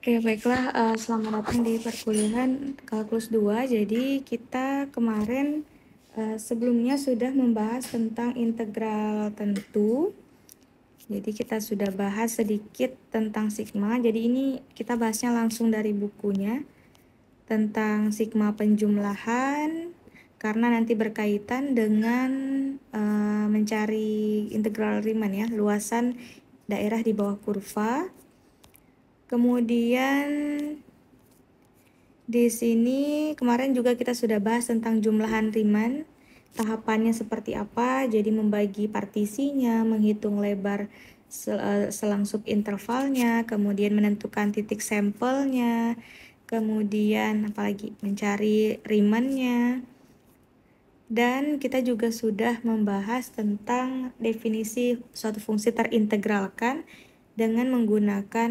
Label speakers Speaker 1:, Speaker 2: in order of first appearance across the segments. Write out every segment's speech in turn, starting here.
Speaker 1: Oke, baiklah, selamat datang di perkuliahan Kalkulus 2. Jadi kita kemarin sebelumnya sudah membahas tentang integral tentu. Jadi kita sudah bahas sedikit tentang sigma. Jadi ini kita bahasnya langsung dari bukunya tentang sigma penjumlahan, karena nanti berkaitan dengan mencari integral Riemann ya, luasan daerah di bawah kurva. Kemudian di sini kemarin juga kita sudah bahas tentang jumlahan Riemann, tahapannya seperti apa, jadi membagi partisinya, menghitung lebar selang subintervalnya, kemudian menentukan titik sampelnya, kemudian apalagi mencari Riemann-nya. Dan kita juga sudah membahas tentang definisi suatu fungsi terintegralkan dengan menggunakan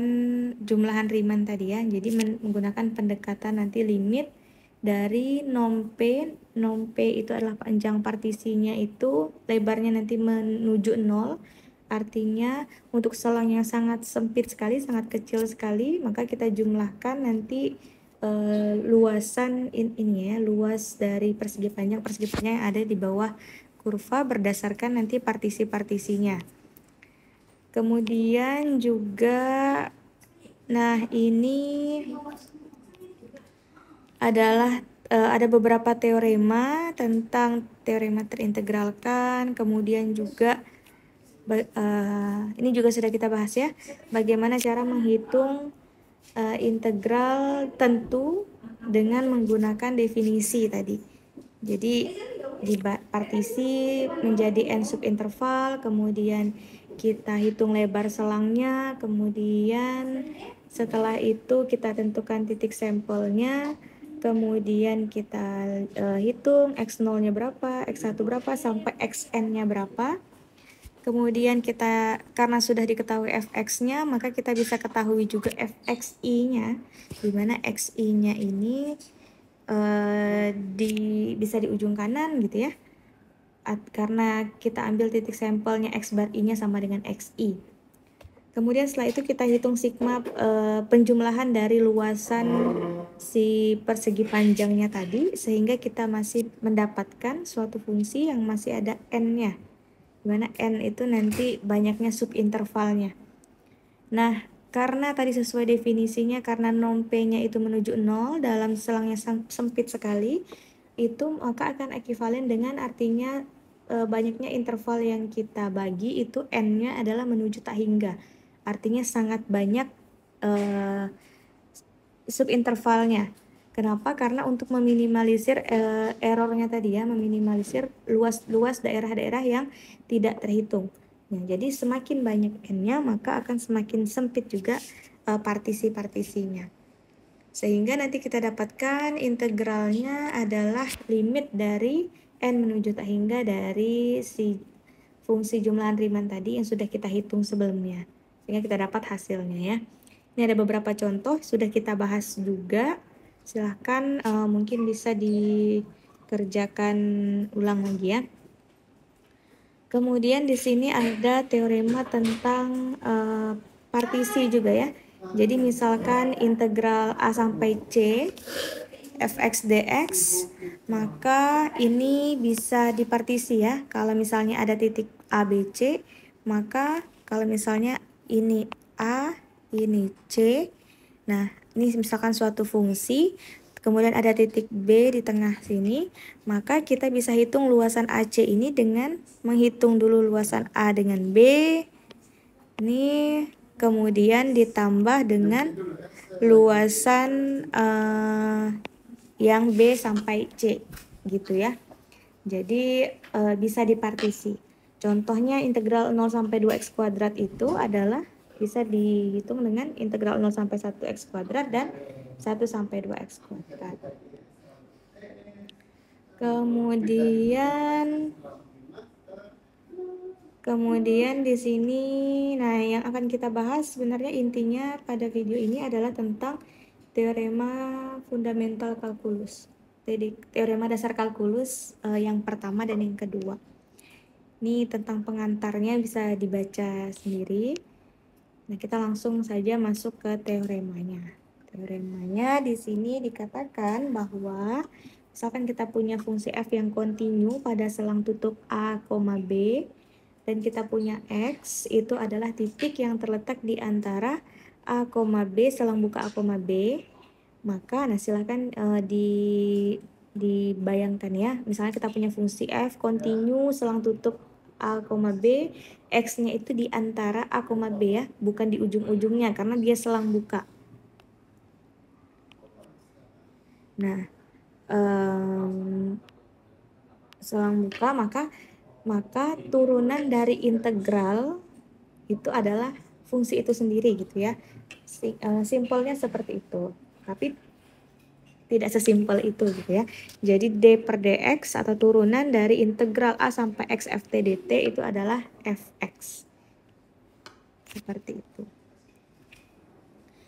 Speaker 1: jumlahan Riemann tadi ya. Jadi menggunakan pendekatan nanti limit dari nom P itu adalah panjang partisinya, itu lebarnya nanti menuju 0. Artinya untuk selang yang sangat sempit sekali, sangat kecil sekali, maka kita jumlahkan nanti luasan ini ya, luas dari persegi panjang yang ada di bawah kurva berdasarkan nanti partisi-partisinya. Kemudian juga, nah ini adalah ada beberapa teorema tentang teorema terintegralkan. Kemudian juga ini juga sudah kita bahas ya, bagaimana cara menghitung integral tentu dengan menggunakan definisi tadi. Jadi di partisi menjadi n subinterval, kemudian kita hitung lebar selangnya, kemudian setelah itu kita tentukan titik sampelnya, kemudian kita hitung x0-nya berapa, x1 berapa, sampai xn-nya berapa. Kemudian kita, karena sudah diketahui fx-nya, maka kita bisa ketahui juga fxi-nya, di mana xi-nya ini bisa di ujung kanan gitu ya, karena kita ambil titik sampelnya x bar i-nya sama dengan xi. Kemudian setelah itu kita hitung sigma penjumlahan dari luasan si persegi panjangnya tadi, sehingga kita masih mendapatkan suatu fungsi yang masih ada n-nya, dimana n itu nanti banyaknya subintervalnya. Nah, karena tadi sesuai definisinya, karena nom P-nya itu menuju 0 dalam selang yang sempit sekali, itu maka akan ekivalen dengan artinya banyaknya interval yang kita bagi itu n-nya adalah menuju tak hingga. Artinya sangat banyak subintervalnya. Kenapa? Karena untuk meminimalisir errornya tadi ya, meminimalisir luas daerah-daerah yang tidak terhitung. Nah, jadi semakin banyak n-nya, maka akan semakin sempit juga partisi-partisinya. Sehingga nanti kita dapatkan integralnya adalah limit dari n menuju tak hingga dari si fungsi jumlahan Riemann tadi yang sudah kita hitung sebelumnya. Sehingga kita dapat hasilnya ya. Ini ada beberapa contoh, sudah kita bahas juga. Silahkan mungkin bisa dikerjakan ulang lagi ya. Kemudian di sini ada teorema tentang partisi juga ya. Jadi misalkan integral a sampai c fx dx, maka ini bisa dipartisi ya. Kalau misalnya ada titik a, b, c, maka kalau misalnya ini a, ini c, nah ini misalkan suatu fungsi, kemudian ada titik B di tengah sini, maka kita bisa hitung luasan AC ini dengan menghitung dulu luasan A dengan B, ini kemudian ditambah dengan luasan yang B sampai C gitu ya. Jadi bisa dipartisi. Contohnya integral 0 sampai 2x kuadrat itu adalah bisa dihitung dengan integral 0 sampai 1x kuadrat dan 1 sampai 2x kuadrat. Kemudian di sini, nah yang akan kita bahas sebenarnya intinya pada video ini adalah tentang teorema fundamental kalkulus. Jadi teorema dasar kalkulus yang pertama dan yang kedua. Ini tentang pengantarnya bisa dibaca sendiri. Nah, kita langsung saja masuk ke teoremanya. Teoremanya di sini dikatakan bahwa misalkan kita punya fungsi f yang kontinu pada selang tutup a, b, dan kita punya x, itu adalah titik yang terletak di antara a, b, selang buka a, b. Maka, silahkan dibayangkan ya. Misalnya kita punya fungsi f kontinu selang tutup a, b, x-nya itu di antara a, b ya, bukan di ujung-ujungnya karena dia selang buka. Nah, selang buka maka turunan dari integral itu adalah fungsi itu sendiri gitu ya. Simpelnya seperti itu. Tapi tidak sesimpel itu gitu ya. Jadi d per dx atau turunan dari integral a sampai x ft dt itu adalah fx. Seperti itu.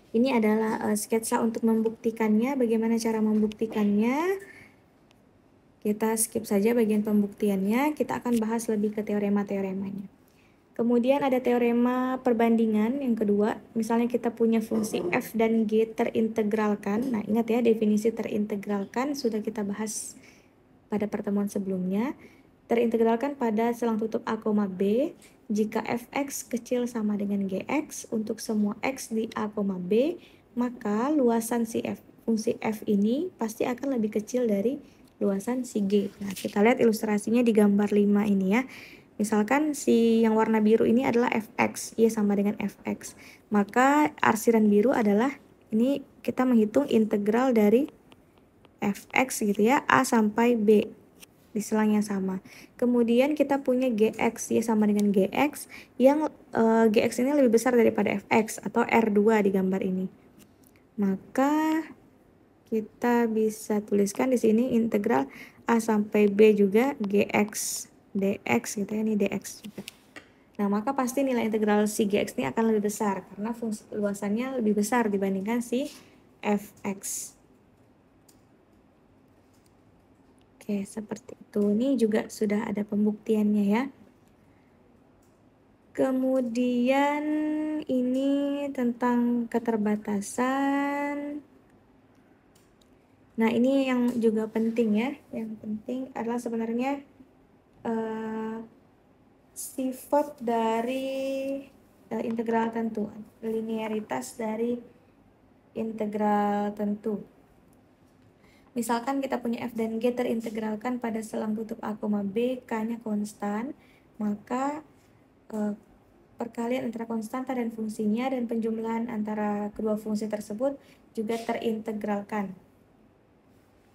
Speaker 1: Ini adalah sketsa untuk membuktikannya. Bagaimana cara membuktikannya? Kita skip saja bagian pembuktiannya. Kita akan bahas lebih ke teorema-teoremanya. Kemudian ada teorema perbandingan yang kedua. Misalnya kita punya fungsi f dan g terintegralkan. Nah, ingat ya, definisi terintegralkan sudah kita bahas pada pertemuan sebelumnya. Terintegralkan pada selang tutup a, b jika fx kecil sama dengan gx untuk semua x di a, b, maka luasan si fungsi f ini pasti akan lebih kecil dari luasan si g. Nah, kita lihat ilustrasinya di gambar 5 ini ya. Misalkan si yang warna biru ini adalah fx, y sama dengan fx. Maka arsiran biru adalah, ini kita menghitung integral dari fx gitu ya, a sampai b di selang yang sama. Kemudian kita punya gx, y sama dengan gx, yang gx ini lebih besar daripada fx atau R2 di gambar ini. Maka kita bisa tuliskan di sini integral a sampai b juga gx dx gitu ya, ini dx juga. Nah, maka pasti nilai integral si gx ini akan lebih besar karena fungsi luasannya lebih besar dibandingkan si fx. Oke, seperti itu. Ini juga sudah ada pembuktiannya ya. Kemudian ini tentang keterbatasan. Nah, ini yang juga penting ya. Yang penting adalah sebenarnya sifat dari integral tentu, linearitas dari integral tentu. Misalkan kita punya f dan g terintegralkan pada selang tutup a, b, k-nya konstan, maka perkalian antara konstanta dan fungsinya dan penjumlahan antara kedua fungsi tersebut juga terintegralkan.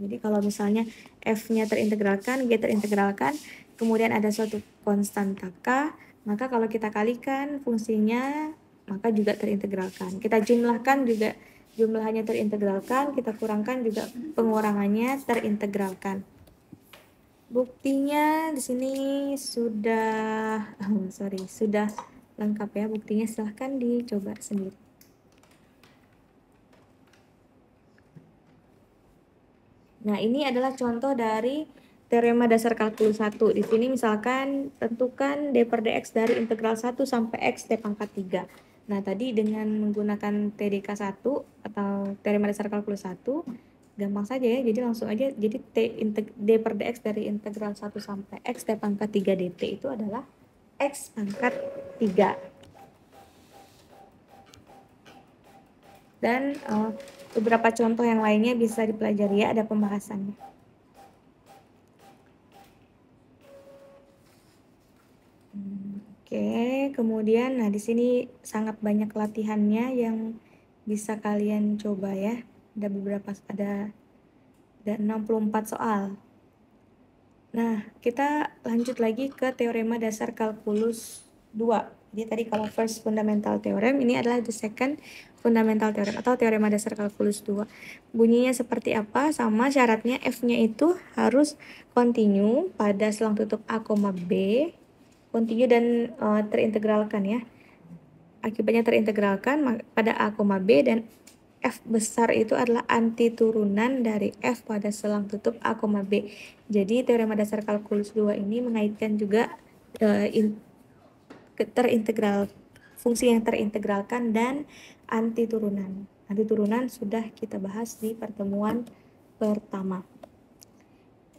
Speaker 1: Jadi kalau misalnya f-nya terintegralkan, g terintegralkan, kemudian ada suatu konstanta k, maka kalau kita kalikan fungsinya, maka juga terintegralkan. Kita jumlahkan juga jumlahannya terintegralkan, kita kurangkan juga pengurangannya terintegralkan. Buktinya di sini sudah sudah lengkap ya buktinya, silahkan dicoba sendiri. Nah, ini adalah contoh dari teorema dasar kalkulus 1. Di sini misalkan tentukan d per dx dari integral 1 sampai x t pangkat 3. Nah, tadi dengan menggunakan TDK 1 atau teorema dasar kalkulus 1, gampang saja ya. Jadi langsung aja, jadi d per dx dari integral 1 sampai x t pangkat 3 dt itu adalah x pangkat 3. Dan beberapa contoh yang lainnya bisa dipelajari ya, ada pembahasannya. Oke, kemudian nah di sini sangat banyak latihannya yang bisa kalian coba ya. Ada beberapa, ada 64 soal. Nah, kita lanjut lagi ke teorema dasar kalkulus 2. Jadi tadi kalau first fundamental theorem, ini adalah the second fundamental theorem atau teorema dasar kalkulus 2. Bunyinya seperti apa? Sama, syaratnya f-nya itu harus kontinu pada selang tutup a, b, kontinu dan terintegralkan ya. Akibatnya terintegralkan pada a, b, dan f besar itu adalah anti turunan dari f pada selang tutup a, b. Jadi teorema dasar kalkulus 2 ini mengaitkan juga terintegral, fungsi yang terintegralkan dan anti turunan. Antiturunan sudah kita bahas di pertemuan pertama.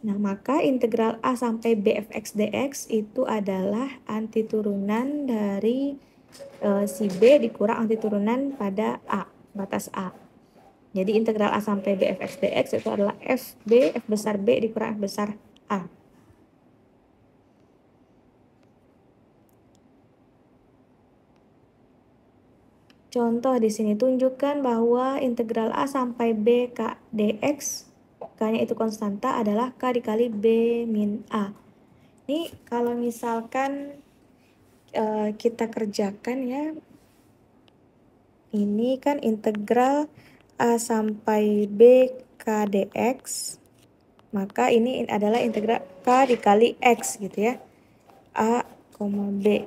Speaker 1: Nah, maka integral A sampai B fx dx itu adalah antiturunan dari si B dikurang antiturunan pada A, batas A. Jadi integral A sampai B fx dx itu adalah f besar B dikurang f besar A. Contoh di sini tunjukkan bahwa integral A sampai B K dx, K-nya itu konstanta, adalah K dikali B min A. Ini kalau misalkan kita kerjakan ya, ini kan integral A sampai B K dx, maka ini adalah integral K dikali X gitu ya, A, B.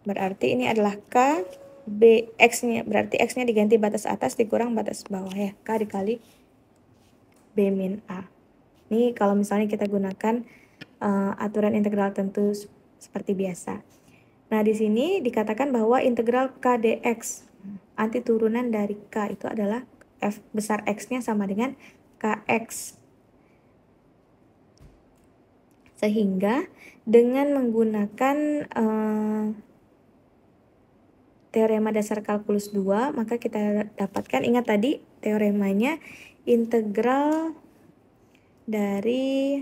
Speaker 1: Berarti ini adalah K B X-nya, berarti X-nya diganti batas atas dikurang batas bawah ya, K dikali B min A. Ini kalau misalnya kita gunakan aturan integral tentu seperti biasa. Nah, di sini dikatakan bahwa integral K dx, antiturunan dari K itu adalah F besar X-nya sama dengan KX. Sehingga dengan menggunakan teorema dasar kalkulus 2, maka kita dapatkan, ingat tadi teoremanya, integral dari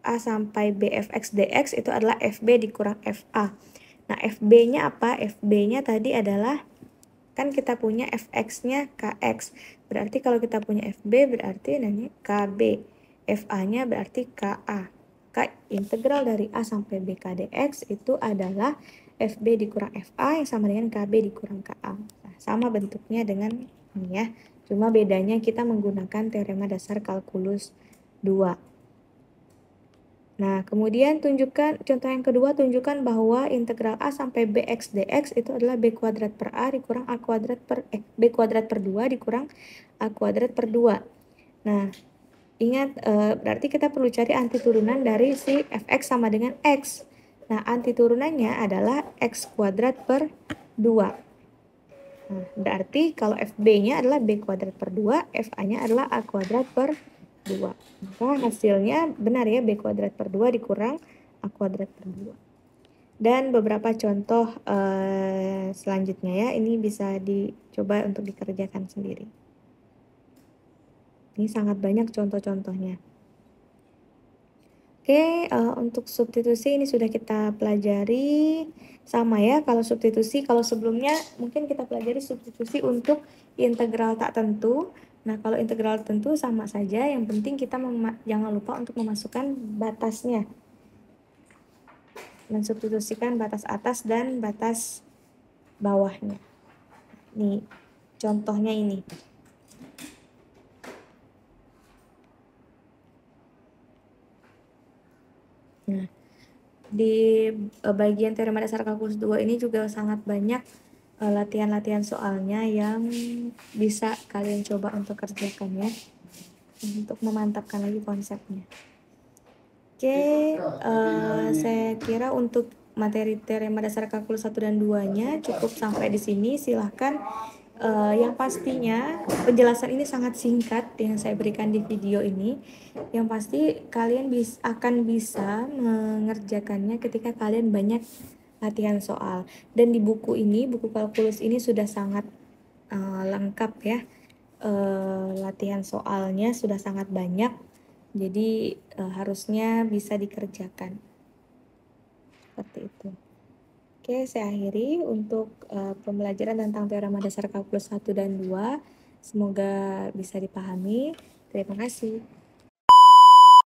Speaker 1: A sampai B fx dx itu adalah FB dikurang FA. Nah, FB-nya apa? FB-nya tadi adalah, kan kita punya fx-nya KX. Berarti kalau kita punya FB berarti nanti KB. FA-nya berarti KA. Maka integral dari A sampai B K dx itu adalah FB dikurang FA yang sama dengan KB dikurang KA. Nah, sama bentuknya dengan ini ya. Cuma bedanya kita menggunakan teorema dasar kalkulus 2. Nah, kemudian tunjukkan contoh yang kedua, tunjukkan bahwa integral A sampai Bx dx itu adalah B kuadrat per A dikurang A kuadrat per B kuadrat per 2 dikurang A kuadrat per 2. Nah, ingat berarti kita perlu cari antiturunan dari si fx sama dengan x. Nah, antiturunannya adalah x kuadrat per 2. Nah, berarti kalau fb-nya adalah B kuadrat per 2, fa-nya adalah A kuadrat per 2. Maka hasilnya benar ya, B kuadrat per 2 dikurang A kuadrat per 2. Dan beberapa contoh selanjutnya ya, ini bisa dicoba untuk dikerjakan sendiri. Ini sangat banyak contoh-contohnya. Oke, untuk substitusi ini sudah kita pelajari. Sama ya, kalau substitusi, kalau sebelumnya mungkin kita pelajari substitusi untuk integral tak tentu. Nah, kalau integral tentu sama saja, yang penting kita jangan lupa untuk memasukkan batasnya. Mensubstitusikan batas atas dan batas bawahnya. Nih, contohnya ini. Nah, di bagian teorema dasar kalkulus 2 ini juga sangat banyak latihan-latihan soalnya yang bisa kalian coba untuk kerjakan ya, untuk memantapkan lagi konsepnya. Oke, saya kira untuk materi teorema dasar kalkulus 1 dan 2-nya cukup sampai di sini. Silahkan, yang pastinya penjelasan ini sangat singkat yang saya berikan di video ini. Yang pasti kalian akan bisa mengerjakannya ketika kalian banyak latihan soal. Dan di buku ini, buku kalkulus ini sudah sangat lengkap ya. Latihan soalnya sudah sangat banyak. Jadi harusnya bisa dikerjakan. Seperti itu. Oke, saya akhiri untuk pembelajaran tentang teorema dasar kalkulus 1 dan 2. Semoga bisa dipahami. Terima kasih.